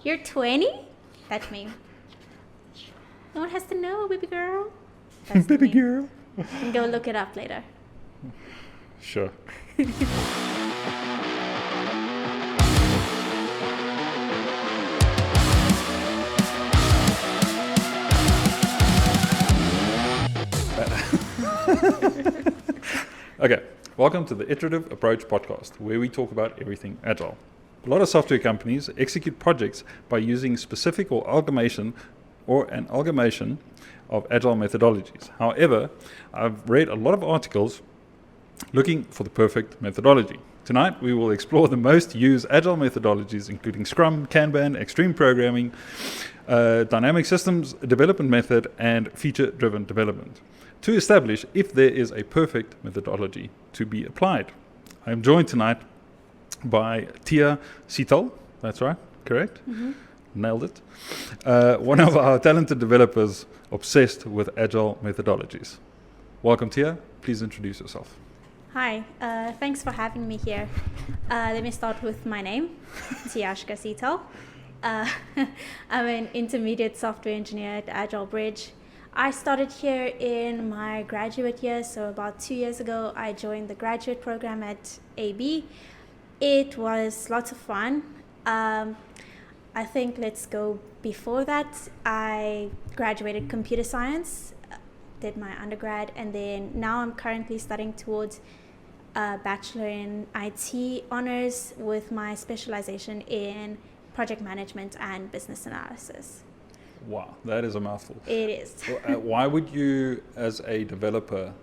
You're 20? That's me. No one has to know, baby girl. That's Baby me. girl. You can go look it up later. Sure. Okay, welcome to the Iterative Approach podcast, where we talk about everything Agile. A lot of software companies execute projects by using specific or an amalgamation of Agile methodologies. However, I've read a lot of articles looking for the perfect methodology. Tonight, we will explore the most used Agile methodologies, including Scrum, Kanban, Extreme Programming, Dynamic Systems Development Method, and Feature-Driven Development, to establish if there is a perfect methodology to be applied. I am joined tonight by Seetal. That's right, correct? Mm-hmm. Nailed it. One of our talented developers obsessed with Agile methodologies. Welcome, Tia. Please introduce yourself. Hi, thanks for having me here. Let me start with my name, Tiashka Seetal. I'm an intermediate software engineer at Agile Bridge. I started here in my graduate year, so about 2 years ago, I joined the graduate program at AB. It was lots of fun. I think let's go before that. I graduated computer science, did my undergrad, and then now I'm currently studying towards a bachelor in IT honors with my specialization in project management and business analysis. Wow, that is a mouthful. It is. Why would you, as a developer,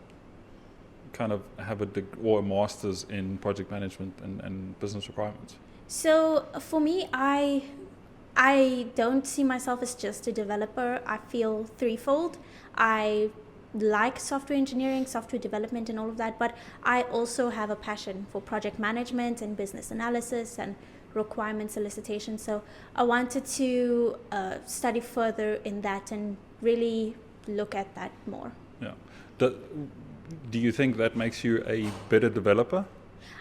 kind of have a master's in project management and business requirements? So for me, I don't see myself as just a developer. I feel threefold. I like software engineering, software development, and all of that, but I also have a passion for project management and business analysis and requirement solicitation. So I wanted to study further in that and really look at that more. Yeah. Do you think that makes you a better developer?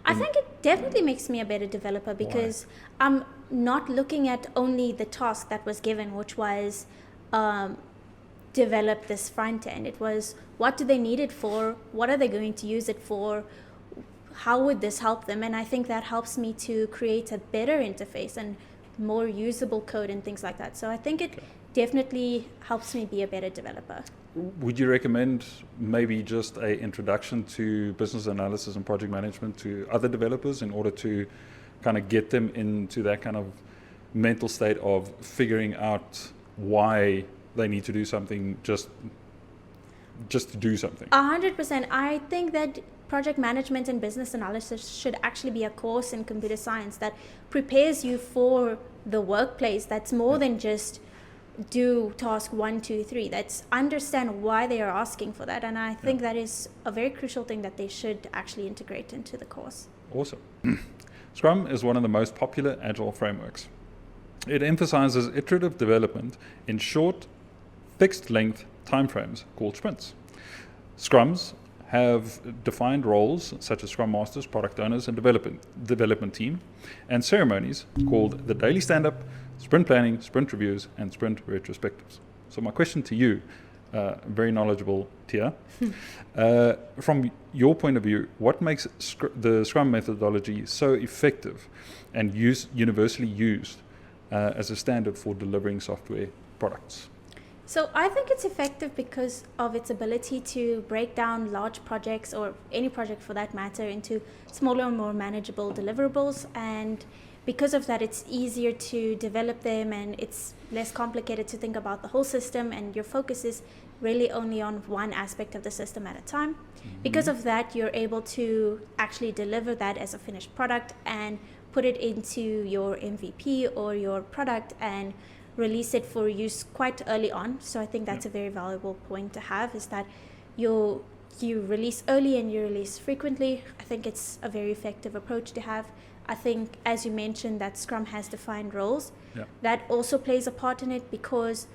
I think it definitely makes me a better developer because I'm not looking at only the task that was given, which was develop this front end. It was, what do they need it for? What are they going to use it for? How would this help them? And I think that helps me to create a better interface and more usable code and things like that. So I think it definitely helps me be a better developer. Would you recommend maybe just an introduction to business analysis and project management to other developers in order to kind of get them into that kind of mental state of figuring out why they need to do something just to do something? 100%. I think that project management and business analysis should actually be a course in computer science that prepares you for the workplace. That's more than just do task 1, 2, 3. That's understand why they are asking for that. And I think that is a very crucial thing that they should actually integrate into the course. Awesome. Scrum is one of the most popular Agile frameworks. It emphasizes iterative development in short, fixed-length timeframes called sprints. Scrums have defined roles such as Scrum Masters, Product Owners, and development team, and ceremonies called the Daily Stand-Up, Sprint Planning, Sprint Reviews, and Sprint Retrospectives. So my question to you, very knowledgeable Tia, from your point of view, what makes the Scrum methodology so effective and universally used as a standard for delivering software products? So I think it's effective because of its ability to break down large projects, or any project for that matter, into smaller and more manageable deliverables. And because of that, it's easier to develop them and it's less complicated to think about the whole system, and your focus is really only on one aspect of the system at a time. Mm-hmm. Because of that, you're able to actually deliver that as a finished product and put it into your MVP or your product and release it for use quite early on. So I think that's a very valuable point to have, is that you release early and you release frequently. I think it's a very effective approach to have. I think, as you mentioned, that Scrum has defined roles. Yeah. That also plays a part in it because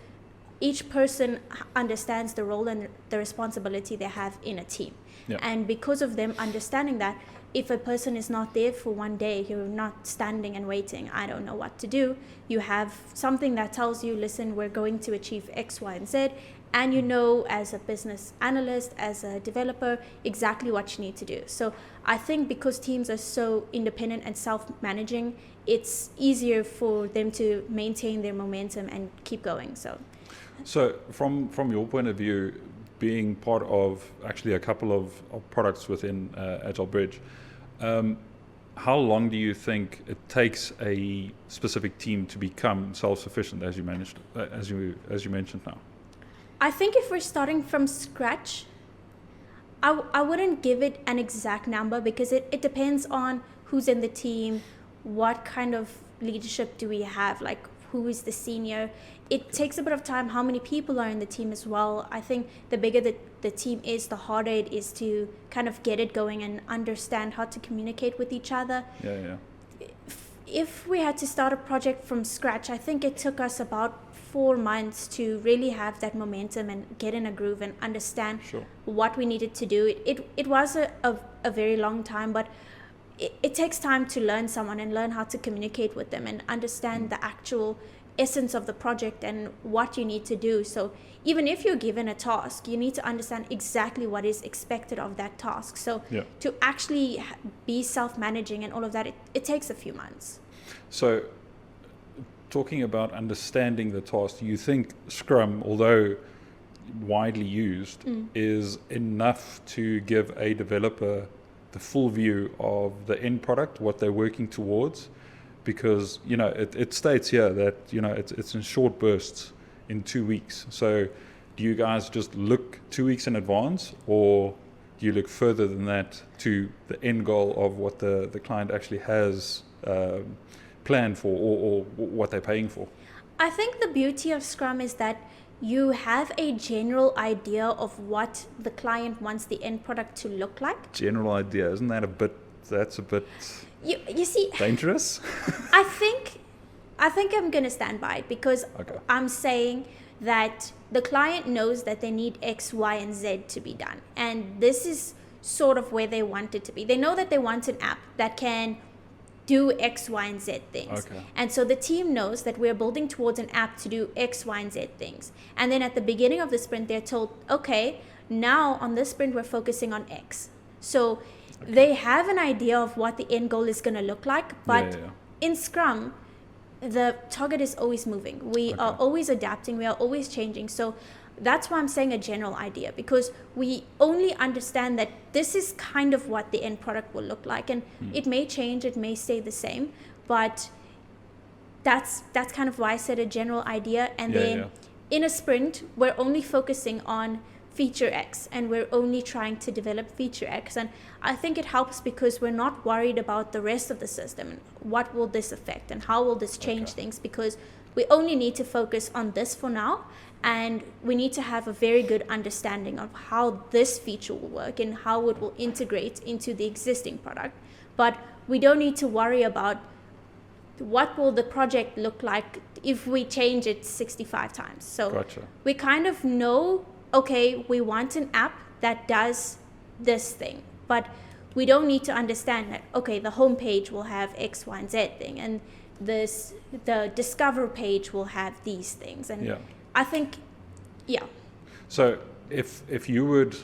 each person understands the role and the responsibility they have in a team. Yeah. And because of them understanding that, if a person is not there for one day, you're not standing and waiting, I don't know what to do. You have something that tells you, listen, we're going to achieve X, Y, and Z. And you know, as a business analyst, as a developer, exactly what you need to do. So I think because teams are so independent and self-managing, it's easier for them to maintain their momentum and keep going. So from your point of view, being part of actually a couple of products within Agile Bridge, how long do you think it takes a specific team to become self-sufficient, as you mentioned now? I think if we're starting from scratch, I wouldn't give it an exact number, because it depends on who's in the team, what kind of leadership do we have, like who is the senior. It takes a bit of time, how many people are in the team as well. I think the bigger the team is, the harder it is to kind of get it going and understand how to communicate with each other. Yeah. If we had to start a project from scratch, I think it took us about 4 months to really have that momentum and get in a groove and understand what we needed to do. It was a very long time, but it takes time to learn someone and learn how to communicate with them and understand the actual essence of the project and what you need to do. So even if you're given a task, you need to understand exactly what is expected of that task. So to actually be self-managing and all of that, it takes a few months. So talking about understanding the task, do you think Scrum, although widely used, is enough to give a developer the full view of the end product, what they're working towards? Because it states here that it's in short bursts in 2 weeks. So do you guys just look 2 weeks in advance, or do you look further than that to the end goal of what the client actually has planned for, or what they're paying for? I think the beauty of Scrum is that you have a general idea of what the client wants the end product to look like. General idea, isn't that that's a bit you see, dangerous? I think I'm going to stand by it, because I'm saying that the client knows that they need X, Y, and Z to be done. And this is sort of where they want it to be. They know that they want an app that can do X, Y, and Z things. And so the team knows that we're building towards an app to do X, Y, and Z things. And then at the beginning of the sprint, they're told, okay, now on this sprint, we're focusing on X. So they have an idea of what the end goal is going to look like. But in Scrum, the target is always moving. We are always adapting. We are always changing. So that's why I'm saying a general idea, because we only understand that this is kind of what the end product will look like, and it may change, it may stay the same, but that's kind of why I said a general idea. And then in a sprint, we're only focusing on feature X, and we're only trying to develop feature X. And I think it helps because we're not worried about the rest of the system. What will this affect and how will this change things? Because we only need to focus on this for now, and we need to have a very good understanding of how this feature will work and how it will integrate into the existing product. But we don't need to worry about what will the project look like if we change it 65 times. So we kind of know, okay, we want an app that does this thing, but we don't need to understand that, okay, the home page will have X, Y, and Z thing, and the discover page will have these things. And I think, So if you would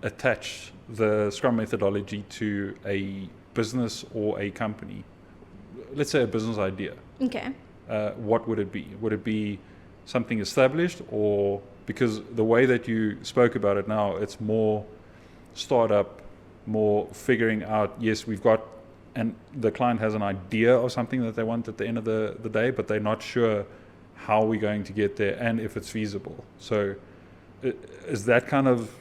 attach the Scrum methodology to a business or a company, let's say a business idea, what would it be? Would it be something established, or because the way that you spoke about it now, it's more startup, more figuring out, yes, we've got, and the client has an idea of something that they want at the end of the day, but they're not sure how we're going to get there and if it's feasible. So is that kind of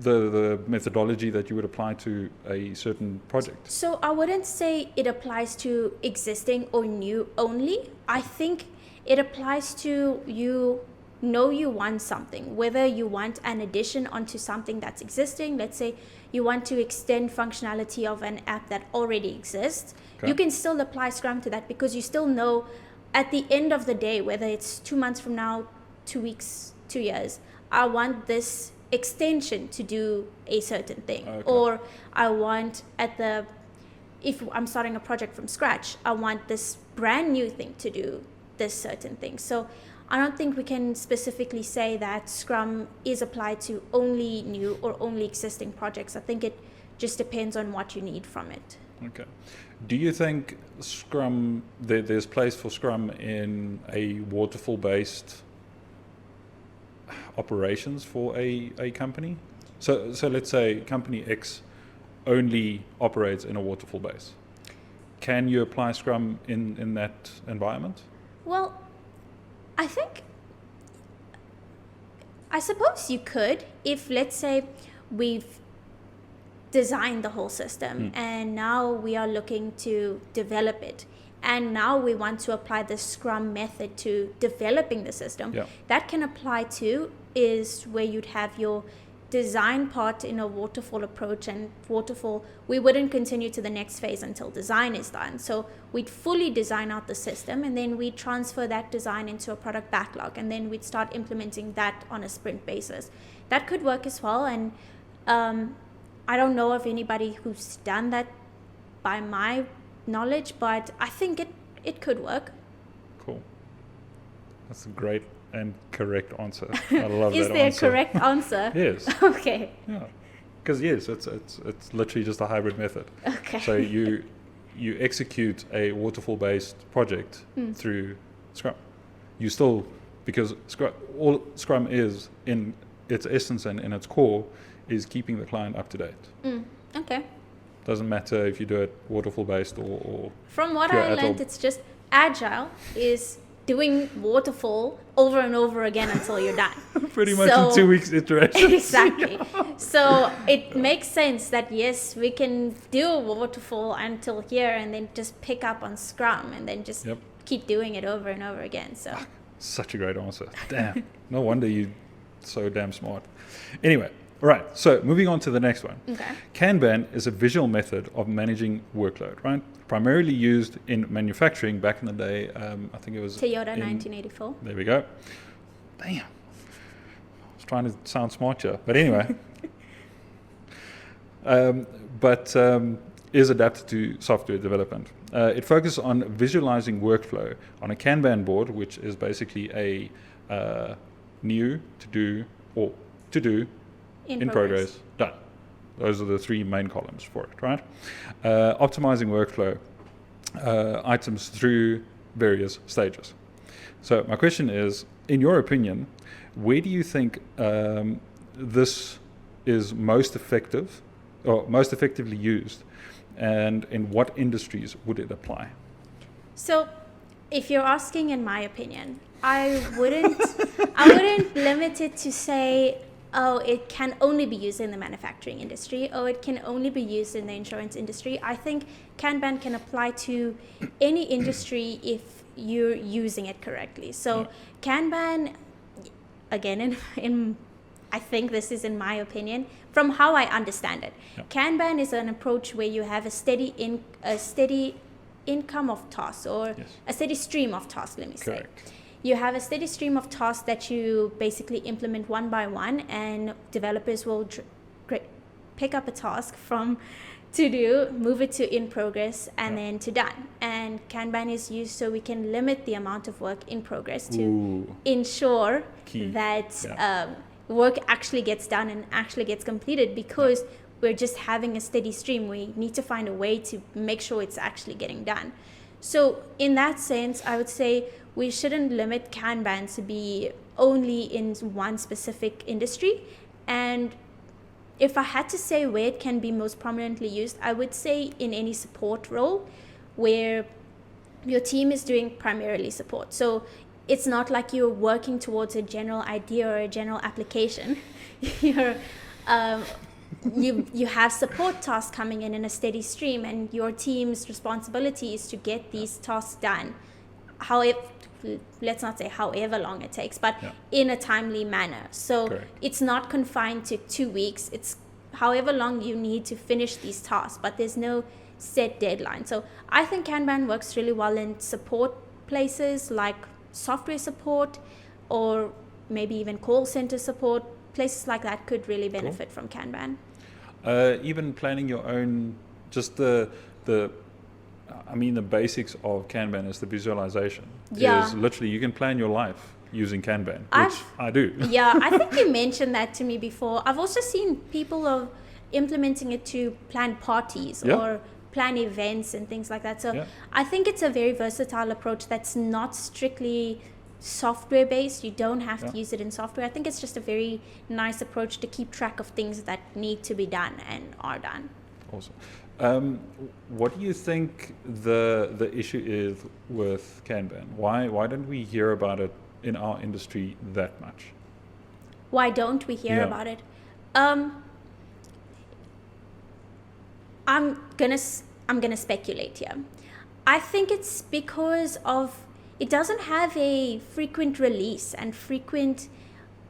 the methodology that you would apply to a certain project? So I wouldn't say it applies to existing or new only. I think it applies to you want something, whether you want an addition onto something that's existing. Let's say you want to extend functionality of an app that already exists. You can still apply Scrum to that, because you still know at the end of the day, whether it's 2 months from now, 2 weeks, 2 years, I want this extension to do a certain thing. Okay. Or I want if I'm starting a project from scratch, I want this brand new thing to do this certain thing. So I don't think we can specifically say that Scrum is applied to only new or only existing projects. I think it just depends on what you need from it. Okay. Do you think Scrum, there's place for Scrum in a waterfall-based operations for a company? So let's say company X only operates in a waterfall base. Can you apply Scrum in that environment? Well, I suppose you could, if let's say we've designed the whole system and now we are looking to develop it, and now we want to apply the Scrum method to developing the system. Yeah. That can apply to is where you'd have your design part in a waterfall approach, and waterfall, we wouldn't continue to the next phase until design is done. So we'd fully design out the system, and then we'd transfer that design into a product backlog, and then we'd start implementing that on a sprint basis. That could work as well, and I don't know of anybody who's done that by my knowledge, but I think it could work. Cool. That's a great and correct answer. I love that answer. Is there a correct answer? Yes. Okay. Yeah. Because yes, it's literally just a hybrid method. Okay. So you execute a waterfall-based project through Scrum. You still, because all Scrum is in its essence and in its core is keeping the client up to date. Okay. Doesn't matter if you do it waterfall-based or From what pure I learned, Agile. it's just Agile is doing waterfall over and over again until you're done. Pretty much in 2 weeks iterations. Exactly. So it makes sense that yes, we can do waterfall until here and then just pick up on Scrum and then just keep doing it over and over again. So Such a great answer. Damn. No wonder you're so damn smart. Anyway, all right. So moving on to the next one. okay. Kanban is a visual method of managing workload, right? Primarily used in manufacturing back in the day. I think it was Toyota 1984. There we go. Damn. I was trying to sound smart here. But anyway. Is adapted to software development. It focuses on visualizing workflow on a Kanban board, which is basically a new to do or to do in progress done. Those are the three main columns for it, right? Optimizing workflow items through various stages. So my question is, in your opinion, where do you think this is most effective or most effectively used, and in what industries would it apply? So if you're asking in my opinion, I wouldn't limit it to say, oh, it can only be used in the manufacturing industry, or it can only be used in the insurance industry. I think Kanban can apply to any industry if you're using it correctly. So Kanban, again, I think this is in my opinion, from how I understand it. Kanban is an approach where you have a steady income of tasks, or a steady stream of tasks, let me say. You have a steady stream of tasks that you basically implement one by one, and developers will pick up a task from to do, move it to in progress, and then to done. And Kanban is used so we can limit the amount of work in progress to ensure that work actually gets done and actually gets completed, because we're just having a steady stream. We need to find a way to make sure it's actually getting done. So in that sense, I would say we shouldn't limit Kanban to be only in one specific industry. And if I had to say where it can be most prominently used, I would say in any support role where your team is doing primarily support. So it's not like you're working towards a general idea or a general application. You have support tasks coming in a steady stream, and your team's responsibility is to get these tasks done. However, let's not say however long it takes, but in a timely manner. So it's not confined to 2 weeks. It's however long you need to finish these tasks, but there's no set deadline. So I think Kanban works really well in support places like software support, or maybe even call center support, places like that could really benefit from Kanban. Even planning your own, just the basics of Kanban is the visualization. Yeah. Is literally, you can plan your life using Kanban, which I do. Yeah, I think you mentioned that to me before. I've also seen people of implementing it to plan parties or plan events and things like that. So I think it's a very versatile approach that's not strictly software based. You don't have to use it in software. I think it's just a very nice approach to keep track of things that need to be done and are done. Awesome. What do you think the issue is with Kanban? Why don't we hear about it in our industry that much? Why don't we hear about it? I'm gonna speculate here. I think it's because of it doesn't have a frequent release and frequent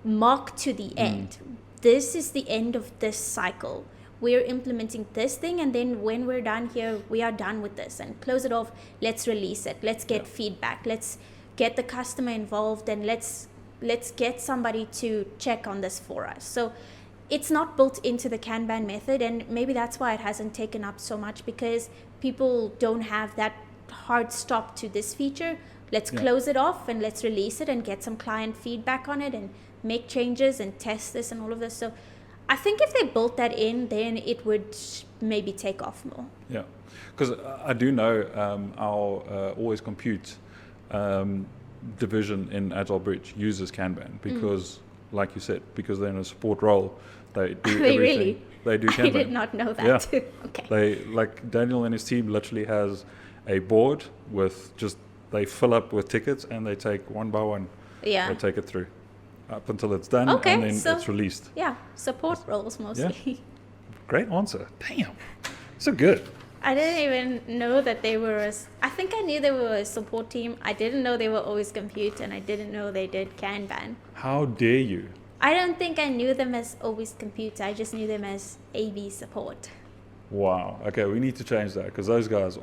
mark to the end. This is the end of this cycle. We're implementing this thing, and then when we're done here, we are done with this and close it off. Let's release it. Let's get feedback. Let's get the customer involved, and let's get somebody to check on this for us. So it's not built into the Kanban method, and maybe that's why it hasn't taken up so much, because people don't have that hard stop to this feature. Let's close it off and let's release it and get some client feedback on it and make changes and test this and all of this. So I think if they built that in, then it would maybe take off more. Yeah, because I do know our Always Compute division in Agile Bridge uses Kanban because, like you said, because they're in a support role, they do everything. Really? They do Kanban. I did not know that too. Okay. They, like Daniel and his team literally has a board with they fill up with tickets and they take one by one. Yeah. They take it through up until it's done, and then it's released. Yeah, support roles mostly. Yeah. Great answer. Damn. So good. I didn't even know that they were I think I knew they were a support team. I didn't know they were Always Compute, and I didn't know they did Kanban. How dare you? I don't think I knew them as Always Compute. I just knew them as AV support. Wow. Okay, we need to change that, because those guys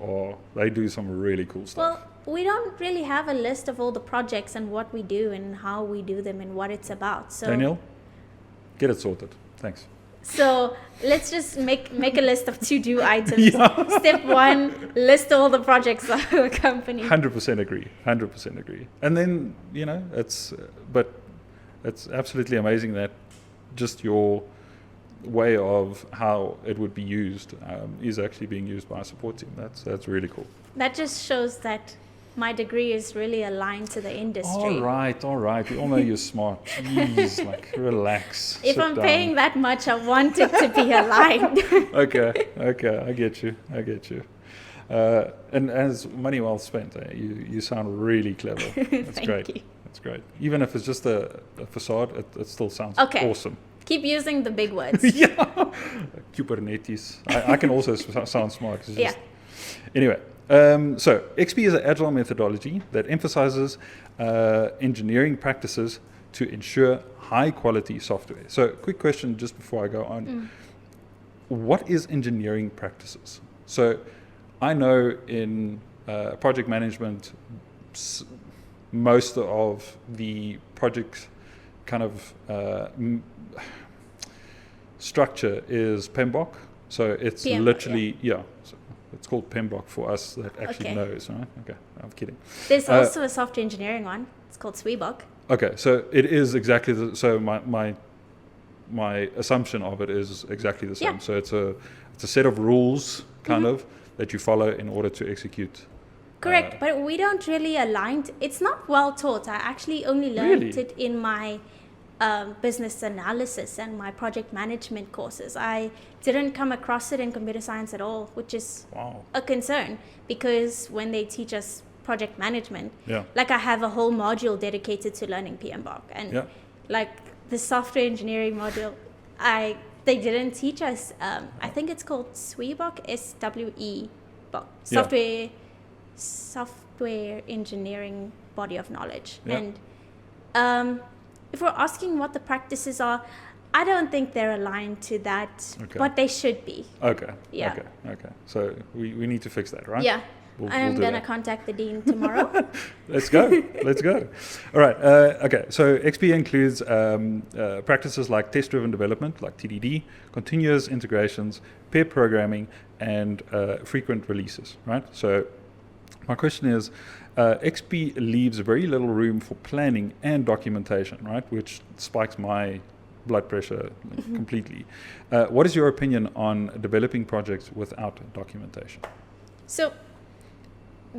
they do some really cool stuff. Well, we don't really have a list of all the projects and what we do and how we do them and what it's about. So Daniel, get it sorted. Thanks. So let's just make a list of to-do items. Step 1, list all the projects of a company. 100% agree. 100% agree. And then, it's absolutely amazing that just your way of how it would be used is actually being used by a support team. That's really cool. That just shows that my degree is really aligned to the industry. All right. We all know you're smart. Jeez, relax. If I'm paying that much, I want it to be aligned. Okay, I get you. And as money well spent, you sound really clever. That's great. You. That's great. Even if it's just a facade, it still sounds awesome. Keep using the big words. Kubernetes. I can also sound smart. Anyway. So XP is an agile methodology that emphasizes engineering practices to ensure high quality software. So quick question just before I go on. What is engineering practices? So I know in project management, most of the project kind of structure is PMBOK. So it's literally, so it's called PMBOK for us that actually knows, right? Okay, I'm kidding. There's also a software engineering one. It's called SWEBOK. Okay, so it is exactly so my assumption of it is exactly the same. Yeah. So it's a set of rules kind of that you follow in order to execute. Correct, but we don't really align. It's not well taught. I actually only learned it in my business analysis and my project management courses. I didn't come across it in computer science at all, which is a concern, because when they teach us project management, like I have a whole module dedicated to learning PMBOK, and like the software engineering module, they didn't teach us. I think it's called SWEBOK, SWE, software engineering body of knowledge, and if we're asking what the practices are, I don't think they're aligned to that, what they should be. Okay. So we need to fix that, right? Yeah. I'm do going to that. contact the dean tomorrow. Let's go. Let's go. All right. Okay. So XP includes practices like test-driven development, like TDD, continuous integrations, pair programming, and frequent releases. Right. So my question is, XP leaves very little room for planning and documentation. Right, which spikes my blood pressure completely. What is your opinion on developing projects without documentation? So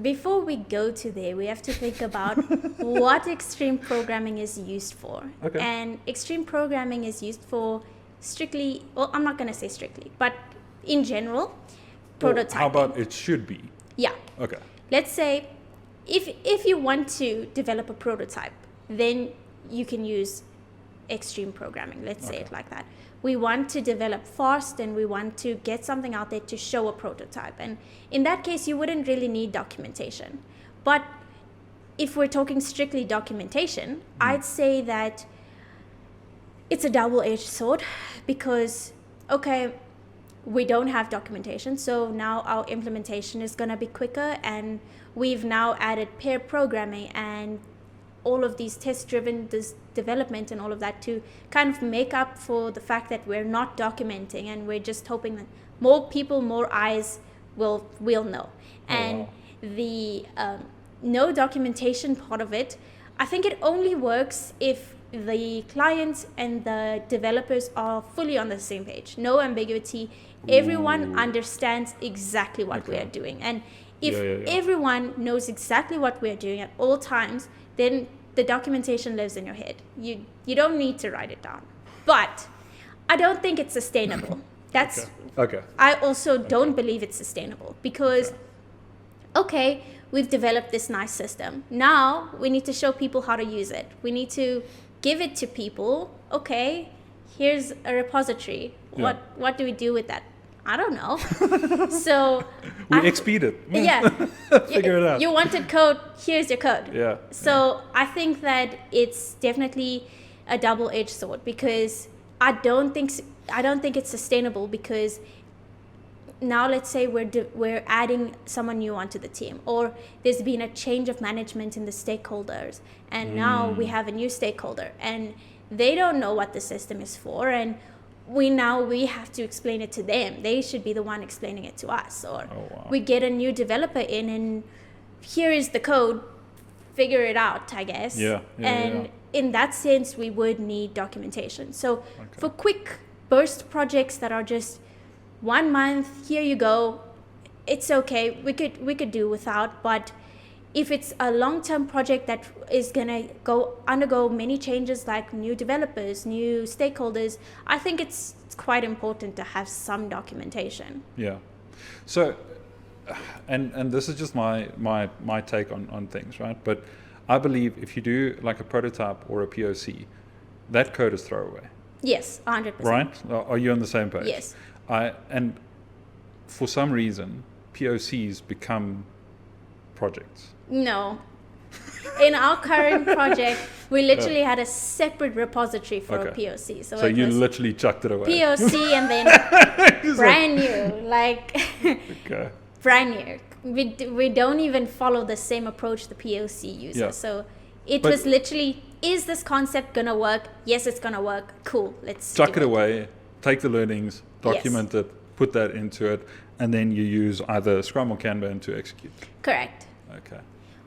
before we go to there, we have to think about what extreme programming is used for. Okay. And extreme programming is used for strictly, well, I'm not going to say strictly, but in general, prototyping. How about it should be? Yeah. Okay. Let's say if you want to develop a prototype, then you can use extreme programming. Let's say it like that. We want to develop fast and we want to get something out there to show a prototype. And in that case, you wouldn't really need documentation. But if we're talking strictly documentation, I'd say that it's a double-edged sword because, okay, we don't have documentation, so now our implementation is going to be quicker, and we've now added pair programming and all of these test-driven development and all of that to kind of make up for the fact that we're not documenting, and we're just hoping that more people, more eyes will know. And the no documentation part of it, I think it only works if the clients and the developers are fully on the same page. No ambiguity. Everyone understands exactly what we are doing. And if everyone knows exactly what we're doing at all times, then the documentation lives in your head. You don't need to write it down. But I don't think it's sustainable. That's okay. I also don't believe it's sustainable because okay, we've developed this nice system. Now we need to show people how to use it. We need to give it to people. Okay, here's a repository. What do we do with that? I don't know. So we XP'd it. Yeah. Figure it out. You wanted code, here's your code. Yeah. So I think that it's definitely a double-edged sword because I don't think it's sustainable because now let's say we're adding someone new onto the team, or there's been a change of management in the stakeholders, and now we have a new stakeholder and they don't know what the system is for, and we have to explain it to them. They should be the one explaining it to us. Or we get a new developer in and here is the code, figure it out, I guess. In that sense, we would need documentation. So for quick burst projects that are just 1 month, here you go, it's okay. We could do without, but if it's a long-term project that is going to undergo many changes like new developers, new stakeholders, I think it's quite important to have some documentation. Yeah. So, and this is just my take on things, right? But I believe if you do like a prototype or a POC, that code is throwaway. Yes, 100%. Right? Are you on the same page? Yes. And for some reason, POCs become projects. No. In our current project, we literally had a separate repository for a POC. So you literally chucked it away. POC and then brand new, brand new. We don't even follow the same approach the POC uses. Yeah. So it was literally, is this concept going to work? Yes, it's going to work. Cool. Let's chuck it away, take the learnings, document it, put that into it, and then you use either Scrum or Kanban to execute. Correct. Okay.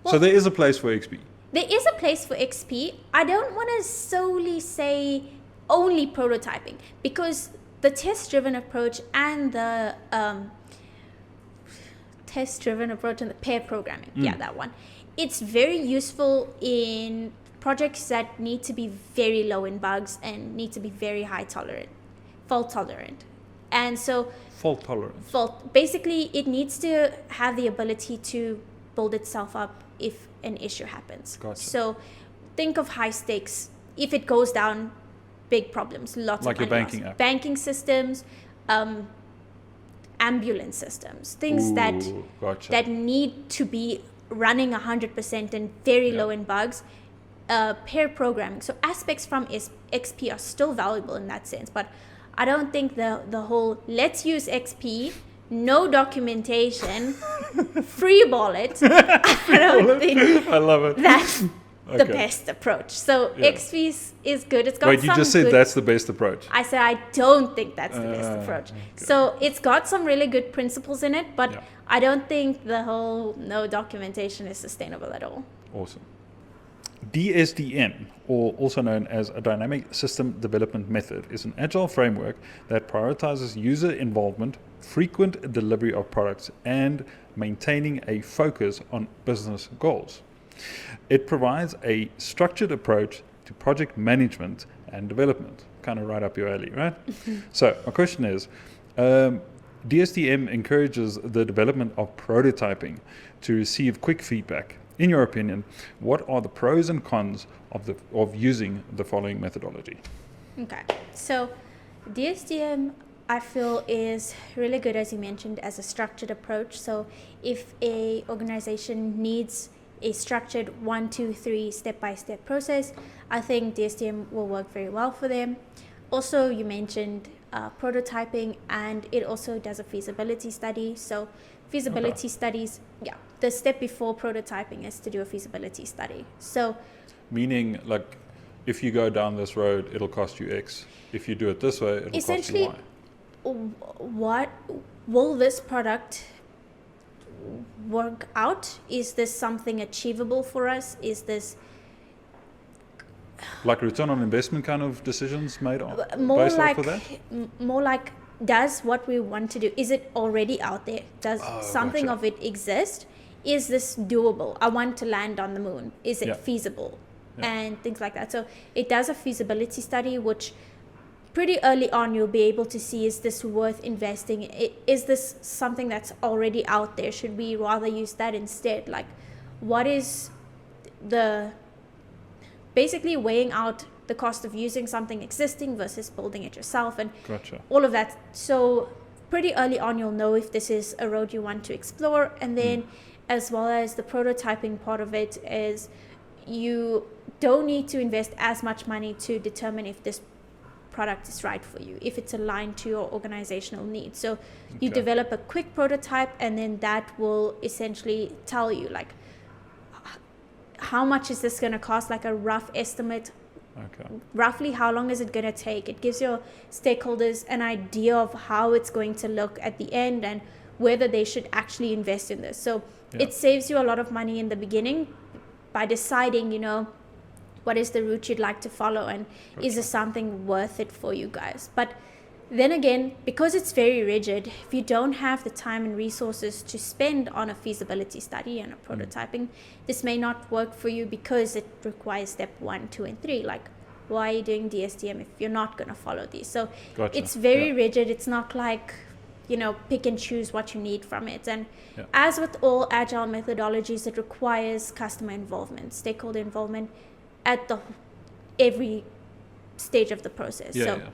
Well, so there is a place for XP. There is a place for XP. I don't want to solely say only prototyping, because the test-driven approach and the pair programming, that one, it's very useful in projects that need to be very low in bugs and need to be very fault tolerant. And so fault tolerance. Basically, it needs to have the ability to build itself up if an issue happens. Gotcha. So think of high stakes. If it goes down, big problems, lots like of money your banking loss. app. Banking systems, ambulance systems, things that need to be running 100% and very low in bugs. Pair programming. So aspects from XP are still valuable in that sense, but I don't think the whole let's use XP no documentation, free ball it. I don't think I love it. that's the Okay. best approach. So Yeah. XP is good. It's got Wait, you some just said good- that's the best approach. I said I don't think that's the best approach. Okay. So it's got some really good principles in it, but Yeah. I don't think the whole no documentation is sustainable at all. Awesome. DSDM, or also known as a Dynamic System Development Method, is an agile framework that prioritizes user involvement, frequent delivery of products, and maintaining a focus on business goals. It provides a structured approach to project management and development. Kind of right up your alley, right? So my question is, DSDM encourages the development of prototyping to receive quick feedback. In your opinion, what are the pros and cons of using the following methodology? Okay, so DSDM I feel is really good, as you mentioned, as a structured approach. So if a organization needs a structured 1, 2, 3 step-by-step process, I think DSDM will work very well for them. Also, you mentioned prototyping, and it also does a feasibility study. So feasibility studies, the step before prototyping is to do a feasibility study. So Meaning, like, if you go down this road, it'll cost you X. If you do it this way, it'll cost you essentially, Y. what will this product work out? Is this something achievable for us? Is this Like return on investment kind of decisions made on more based like off of that? more like, does what we want to do, is it already out there? Does something gotcha. of it exist? Is this doable? I want to land on the moon. Is it Yeah. feasible? Yeah. And things like that. So it does a feasibility study, which pretty early on you'll be able to see, is this worth investing? Is this something that's already out there? Should we rather use that instead? Like, what is the basically weighing out the cost of using something existing versus building it yourself, and Gotcha. all of that. So pretty early on you'll know if this is a road you want to explore. And then as well as the prototyping part of it is, you don't need to invest as much money to determine if this product is right for you, if it's aligned to your organizational needs. So you Okay. develop a quick prototype, and then that will essentially tell you, like, how much is this going to cost, like a rough estimate, Okay. roughly how long is it going to take. It gives your stakeholders an idea of how it's going to look at the end and whether they should actually invest in this. So Yeah. it saves you a lot of money in the beginning by deciding, what is the route you'd like to follow, and is this something worth it for you guys. But then again, because it's very rigid, if you don't have the time and resources to spend on a feasibility study and a prototyping, this may not work for you because it requires step 1, 2, and 3. Like, why are you doing DSDM if you're not going to follow these? So Gotcha. it's very Yeah. rigid. It's not like, pick and choose what you need from it. And Yeah. as with all agile methodologies, it requires customer involvement, stakeholder involvement at every stage of the process. Yeah, so yeah.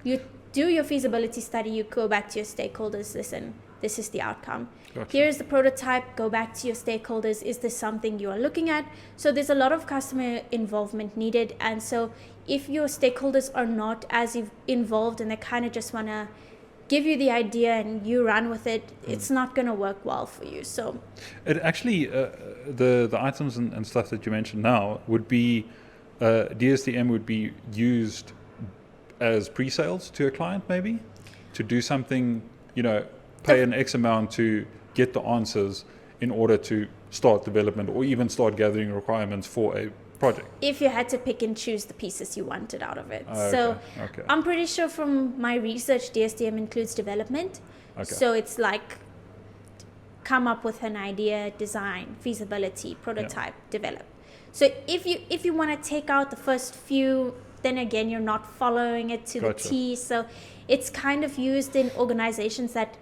you do your feasibility study, you go back to your stakeholders, listen, this is the outcome. Gotcha. Here's the prototype, go back to your stakeholders, is this something you are looking at? So there's a lot of customer involvement needed. And so if your stakeholders are not as involved and they kind of just want to give you the idea and you run with it, it's not going to work well for you. So It actually, the items and stuff that you mentioned now would be, DSDM would be used as pre-sales to a client, maybe to do something, pay an X amount to get the answers in order to start development or even start gathering requirements for a project. if you had to pick and choose the pieces you wanted out of it. Okay, So okay. I'm pretty sure from my research, DSDM includes development. Okay. So it's like, come up with an idea, design, feasibility, prototype, develop. So if you want to take out the first few, then again, you're not following it to Gotcha. the T. So it's kind of used in organizations that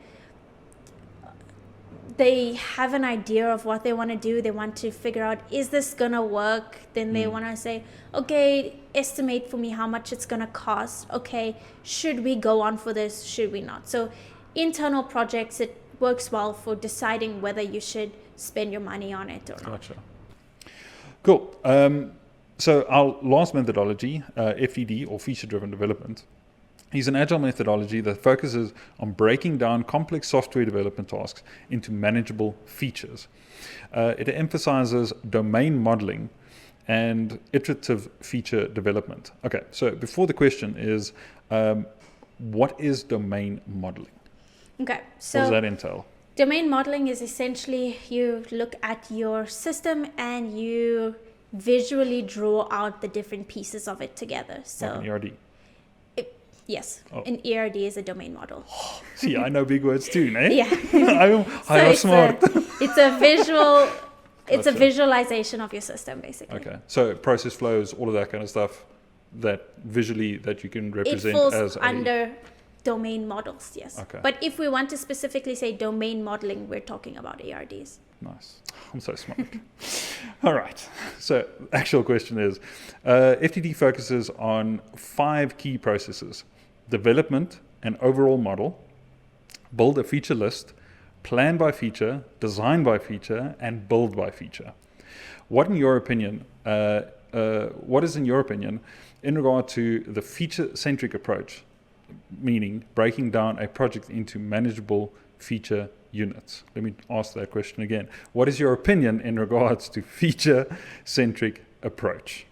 they have an idea of what they want to do. They want to figure out, is this going to work? Then they want to say, okay, estimate for me how much it's going to cost. Okay, should we go on for this? Should we not? So internal projects, it works well for deciding whether you should spend your money on it or not. Gotcha. Cool. So our last methodology, FDD, or feature-driven development, He's an agile methodology that focuses on breaking down complex software development tasks into manageable features. It emphasizes domain modeling and iterative feature development. Okay, so before the question is, what is domain modeling? Okay, so what does that entail? Domain modeling is essentially you look at your system and you visually draw out the different pieces of it together. So like an ERD? Yes, Oh. an ERD is a domain model. See, I know big words too, eh? Yeah. I am smart. It's a visual, it's Gotcha. a visualization of your system, basically. Okay, so process flows, all of that kind of stuff that visually that you can It represent falls as under domain models, yes. Okay. But if we want to specifically say domain modeling, we're talking about ERDs. Nice. I'm so smart. All right. So actual question is, FTD focuses on 5 key processes: development and overall model, build a feature list, plan by feature, design by feature, and build by feature. What is in your opinion in regard to the feature-centric approach, meaning breaking down a project into manageable feature units? Let me ask that question again. What is your opinion in regards to feature-centric approach?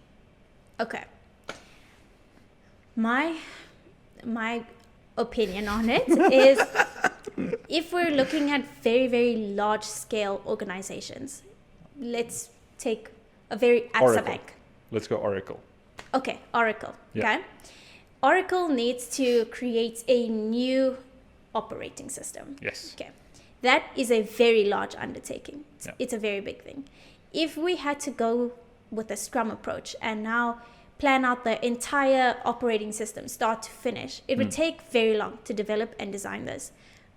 Okay. My opinion on it is, if we're looking at very, very large scale organizations, let's take a very AXA bank. Let's go Oracle. Okay, Oracle. Yeah. Okay. Oracle needs to create a new operating system. Yes. Okay. That is a very large undertaking. Yeah. It's a very big thing. If we had to go with a Scrum approach and now plan out the entire operating system, start to finish, it would take very long to develop and design this.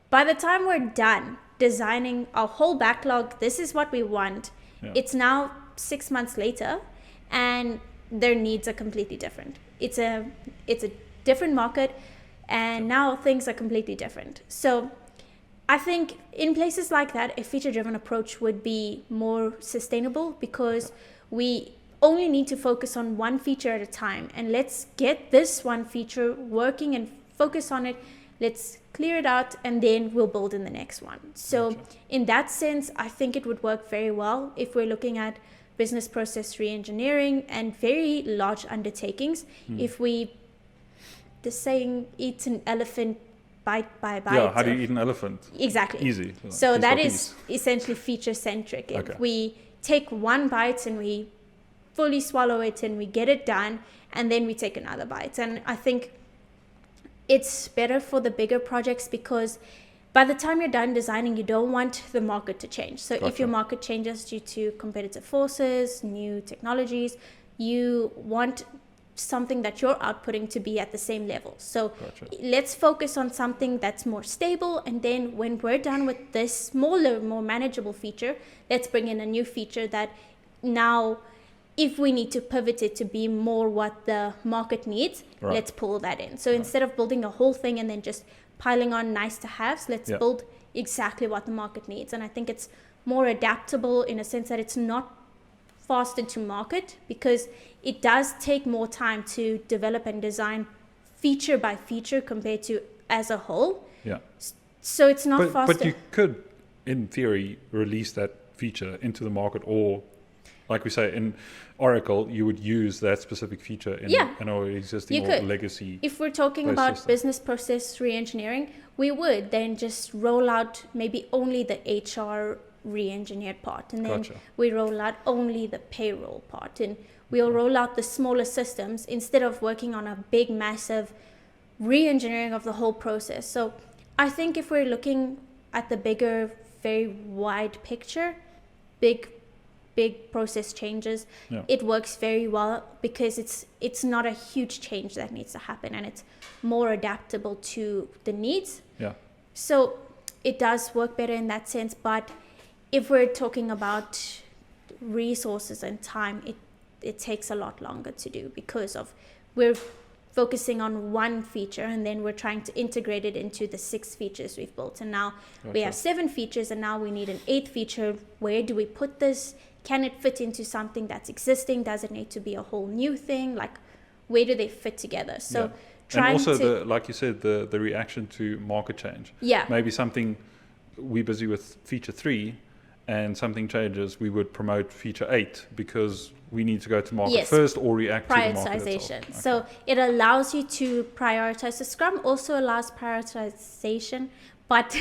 By the time we're done designing our whole backlog, this is what we want. Yeah. It's now 6 months later, and their needs are completely different. It's a different market, and now things are completely different. So I think in places like that, a feature-driven approach would be more sustainable, because we only need to focus on one feature at a time, and let's get this one feature working and focus on it. Let's clear it out, and then we'll build in the next one. So in that sense, I think it would work very well if we're looking at business process re-engineering and very large undertakings. If the saying, eat an elephant bite by bite. Yeah, how do you eat an elephant? Exactly. Easy. So Piece that by is piece. essentially feature-centric. Okay. If we take one bite and we fully swallow it and we get it done, and then we take another bite. And I think it's better for the bigger projects, because by the time you're done designing, you don't want the market to change. So if your market changes due to competitive forces, new technologies, you want something that you're outputting to be at the same level. So let's focus on something that's more stable, and then when we're done with this smaller, more manageable feature, let's bring in a new feature that now, if we need to pivot it to be more what the market needs, let's pull that in. So instead of building a whole thing and then just piling on nice to haves, let's build exactly what the market needs. And I think it's more adaptable in a sense that it's not faster to market, because it does take more time to develop and design feature by feature compared to as a whole. Yeah. So it's not faster. But you could, in theory, release that feature into the market, or like we say in Oracle, you would use that specific feature in our existing or legacy. If we're talking about system. Business process re-engineering, we would then just roll out maybe only the HR re-engineered part, and then we roll out only the payroll part, and we'll roll out the smaller systems instead of working on a big, massive re-engineering of the whole process. So I think if we're looking at the bigger, very wide picture, big process changes, it works very well, because it's not a huge change that needs to happen, and it's more adaptable to the needs. So it does work better in that sense. But if we're talking about resources and time, it takes a lot longer to do, because of we're focusing on one feature, and then we're trying to integrate it into the 6 features we've built, and now we have 7 features, and now we need an 8th feature. Where do we put this? Can it fit into something that's existing? Does it need to be a whole new thing? Like, where do they fit together? So And also, like you said, the reaction to market change. Yeah. Maybe something we're busy with feature 3 and something changes, we would promote feature 8 because we need to go to market first or react to the market prioritization. itself. So it allows you to prioritize. So Scrum also allows prioritization, but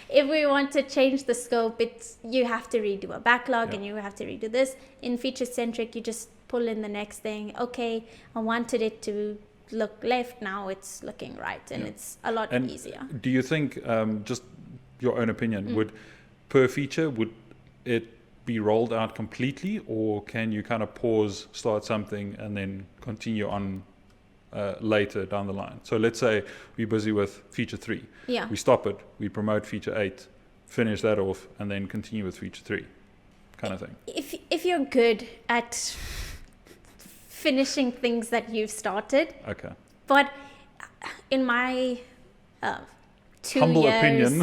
if we want to change the scope, you have to redo a backlog and you have to redo this. In feature centric, you just pull in the next thing. Okay, I wanted it to look left, now it's looking right, and it's a lot easier. Do you think, just your own opinion, would per feature, would it be rolled out completely, or can you kind of pause, start something, and then continue on later down the line? So let's say we're busy with feature 3. Yeah. We stop it, we promote feature 8, finish that off, and then continue with feature 3, kind of thing. If you're good at finishing things that you've started. Okay. But in my 2 Humble years, opinion.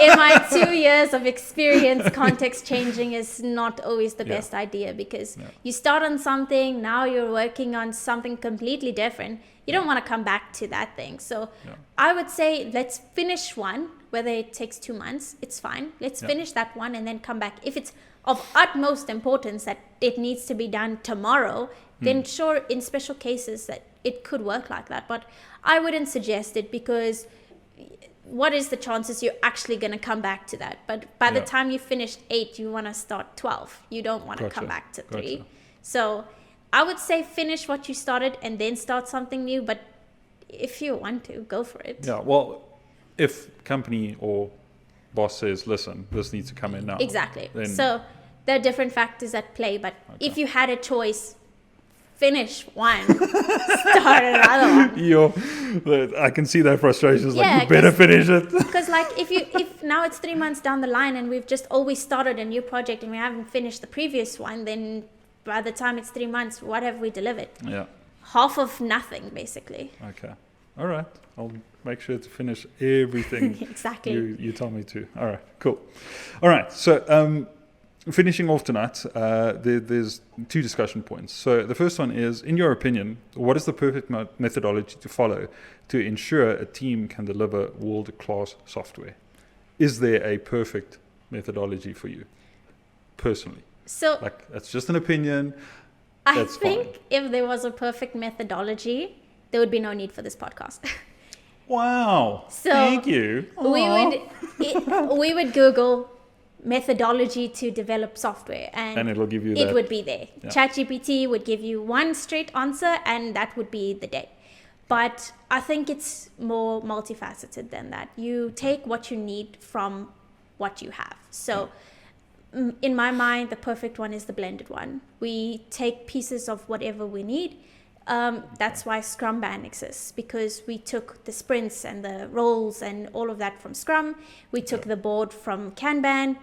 in my 2 years of experience, context changing is not always the best idea, because you start on something, now you're working on something completely different. You don't want to come back to that thing. So I would say let's finish one, whether it takes 2 months, it's fine. Let's finish that one and then come back. If it's of utmost importance that it needs to be done tomorrow, then sure, in special cases that it could work like that. But I wouldn't suggest it, because what is the chances you're actually going to come back to that? But by the time you finish 8, you want to start 12. You don't want to come back to 3. So I would say finish what you started and then start something new. But if you want to, go for it. Yeah, well, if company or boss says, listen, this needs to come in now. Exactly. Then So there are different factors at play. But if you had a choice, finish one, start another one. I can see that frustration. It's like, you better finish it. Because like if now it's 3 months down the line and we've just always started a new project and we haven't finished the previous one, then by the time it's 3 months, what have we delivered? Yeah. Half of nothing, basically. Okay. All right. I'll make sure to finish everything exactly you tell me to. All right. Cool. All right. So finishing off tonight, there's 2 discussion points. So the first one is, in your opinion, what is the perfect methodology to follow to ensure a team can deliver world-class software? Is there a perfect methodology for you, personally? So, like, that's just an opinion. I think if there was a perfect methodology, there would be no need for this podcast. Wow. So thank you. We would Google methodology to develop software, and it'll give you it would be there. ChatGPT would give you one straight answer, and that would be the day. But I think it's more multifaceted than that. You take what you need from what you have. So in my mind, the perfect one is the blended one. We take pieces of whatever we need. That's why Scrum Ban exists, because we took the sprints and the roles and all of that from Scrum. We took the board from Kanban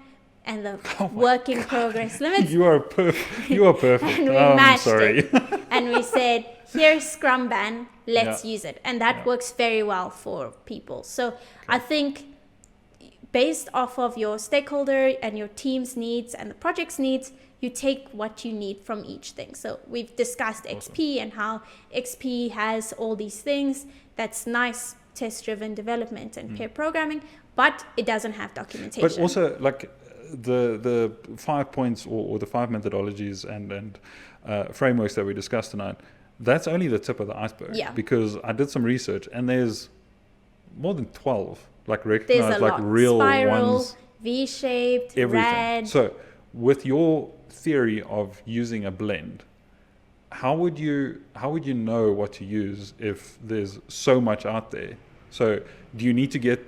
and the work in progress limits. You are perfect. You are perfect. And we matched it. And we said, here's Scrum Ban, let's use it. And that works very well for people. So I think based off of your stakeholder and your team's needs and the project's needs, you take what you need from each thing. So we've discussed XP and how XP has all these things. That's nice test-driven development and pair programming, but it doesn't have documentation. But also, like, the 5 points or the 5 methodologies and frameworks that we discussed tonight, that's only the tip of the iceberg. Yeah. Because I did some research and there's more than 12 like recognized like lot. real Spiral, ones. V-shaped, everything. rad. So with your theory of using a blend, how would you know what to use if there's so much out there? So do you need to get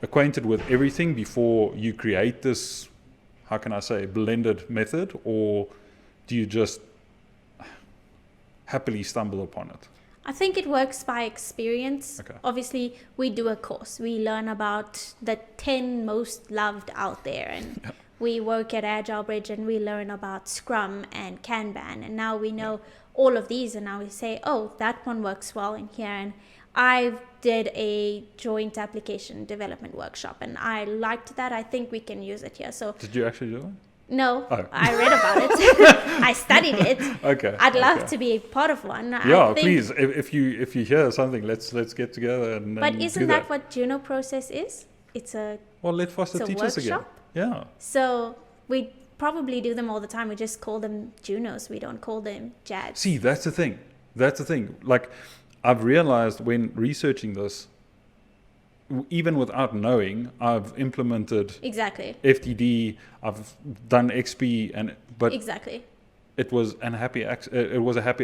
acquainted with everything before you create this, how can I say, blended method, or do you just happily stumble upon it? I think it works by experience. Okay. Obviously, we do a course. We learn about the 10 most loved out there, and we work at Agile Bridge and we learn about Scrum and Kanban, and now we know all of these, and now we say, oh, that one works well in here. And I did a joint application development workshop and I liked that. I think we can use it here. So did you actually do it? No, Oh. I read about it. I studied it. Okay. I'd love okay. to be a part of one. Yeah, I think, please. If you hear something, let's get together and But and isn't do that what Juno process is? It's a Well, let Foster it's a teach us again. workshop. Yeah. So we probably do them all the time. We just call them Junos. We don't call them JADs. See, that's the thing. That's the thing. Like, I've realized when researching this, even without knowing, I've implemented Exactly. FTD. I've done XP, but Exactly. it was a happy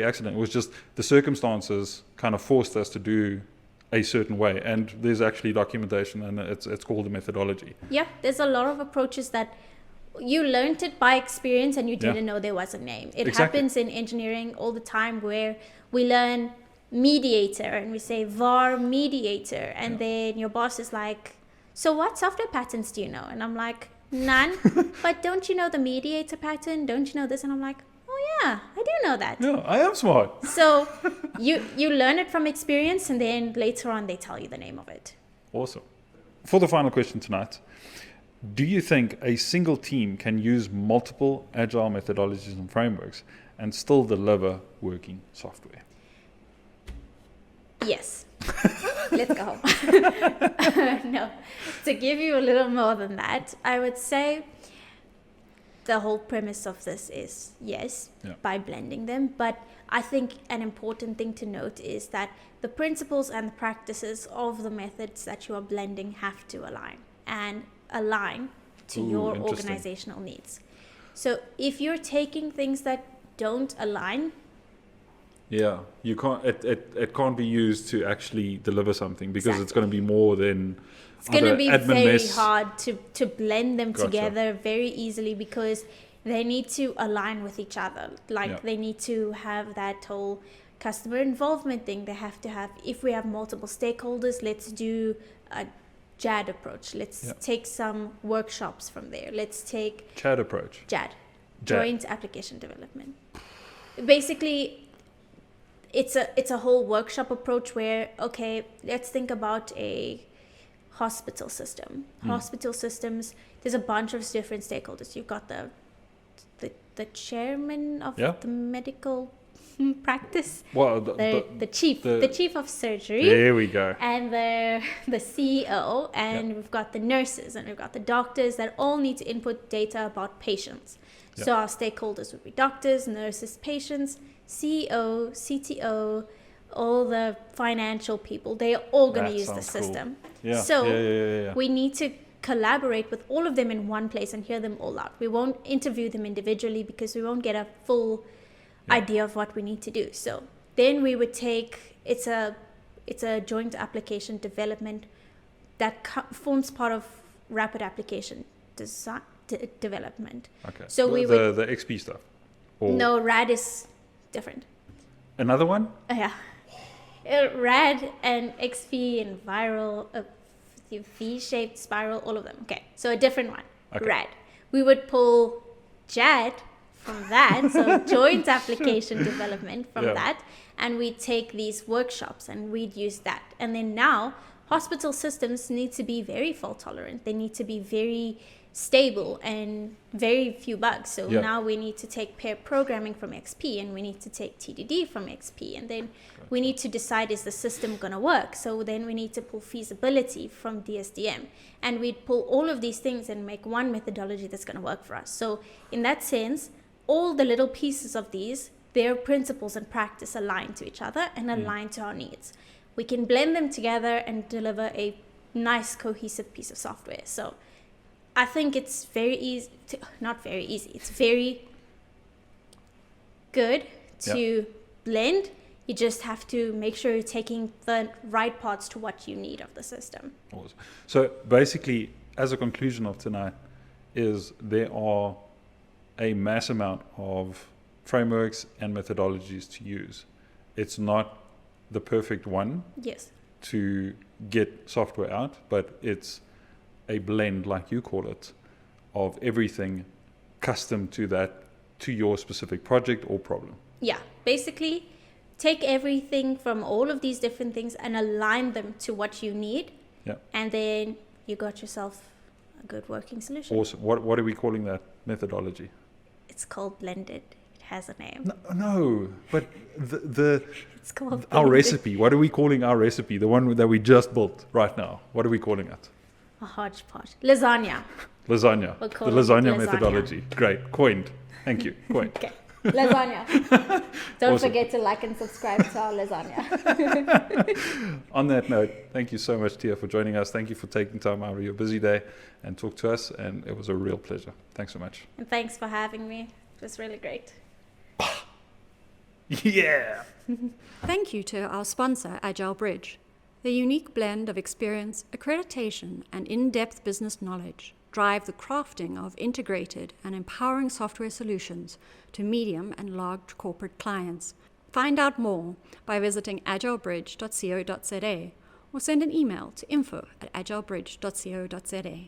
accident. It was just the circumstances kind of forced us to do a certain way, and there's actually documentation, and it's called a methodology. Yeah, there's a lot of approaches that you learned it by experience and you Yeah. didn't know there was a name. It Exactly. happens in engineering all the time where we learn mediator and we say var mediator, and Yeah. then your boss is like, so what software patterns do you know? And I'm like, none. But don't you know the mediator pattern? Don't you know this? And I'm like, oh yeah, I do know that. Yeah, I am smart. So you learn it from experience, and then later on they tell you the name of it. Awesome. For the final question tonight, do you think a single team can use multiple agile methodologies and frameworks and still deliver working software? Yes. Let's go home. No, to give you a little more than that, I would say the whole premise of this is yes, Yeah. by blending them. But I think an important thing to note is that the principles and the practices of the methods that you are blending have to align to Ooh, your interesting. organizational needs. So if you're taking things that don't align, Yeah, you can't. It can't be used to actually deliver something because it's Exactly. going to be more than. it's going to other be admin very mess. hard to blend them Gotcha. together very easily because they need to align with each other. Like Yeah. they need to have that whole customer involvement thing. They have to have, if we have multiple stakeholders, let's do a JAD approach. Let's Yeah. take some workshops from there. Let's take Chat approach. JAD, JAD. joint application development. Basically, it's a whole workshop approach where, okay, let's think about a hospital system. Hospital systems, there's a bunch of different stakeholders. You've got the chairman of Yeah. the medical practice, Well, the chief of surgery, there we go. and the CEO, and we've got the nurses, and we've got the doctors that all need to input data about patients. So Yeah. our stakeholders would be doctors, nurses, patients, CEO, CTO, all the financial people. They are all going to That use the sounds cool. system. Yeah. So yeah. we need to collaborate with all of them in one place and hear them all out. We won't interview them individually because we won't get a full idea of what we need to do. So then we would take, it's a joint application development that forms part of rapid application design development. Okay. So we would, the XP stuff. Or no, RAD is different. Another one? Yeah. RAD and XP and viral, V-shaped spiral, all of them. Okay, so a different one. Okay. RAD. We would pull JAD from that, so joint application development from Yeah. that, and we'd take these workshops and we'd use that. And then now, hospital systems need to be very fault tolerant. They need to be very stable and very few bugs. So Yeah. now we need to take pair programming from XP, and we need to take TDD from XP, and then we need to decide, is the system going to work? So then we need to pull feasibility from DSDM, and we'd pull all of these things and make one methodology that's going to work for us. So in that sense, all the little pieces of these, their principles and practice align to each other and align to our needs. We can blend them together and deliver a nice cohesive piece of software. So I think it's very easy, not very easy, it's very good to blend. You just have to make sure you're taking the right parts to what you need of the system. Awesome. So basically, as a conclusion of tonight, is there are a mass amount of frameworks and methodologies to use. It's not the perfect one Yes. to get software out, but it's a blend, like you call it, of everything custom to that, to your specific project or problem. Yeah. Basically, take everything from all of these different things and align them to what you need. Yeah. And then you got yourself a a good working solution. Awesome. What are we calling that methodology? It's called blended. It has a name. No, but the It's called our blended. recipe. What are we calling our recipe? The one that we just built right now. What are we calling it? A hodgepodge. Lasagna. Lasagna. We'll The call it lasagna lasagna. methodology. Great. Coined. Thank you. Coined. Okay. Lasagna. Don't Awesome. forget to like and subscribe to our lasagna. On that note, thank you so much, Tia, for joining us. Thank you for taking time out of your busy day and talk to us. And it was a real pleasure. Thanks so much. And thanks for having me. It was really great. Yeah. Thank you to our sponsor, Agile Bridge. The unique blend of experience, accreditation, and in-depth business knowledge drive the crafting of integrated and empowering software solutions to medium and large corporate clients. Find out more by visiting agilebridge.co.za or send an email to info@agilebridge.co.za.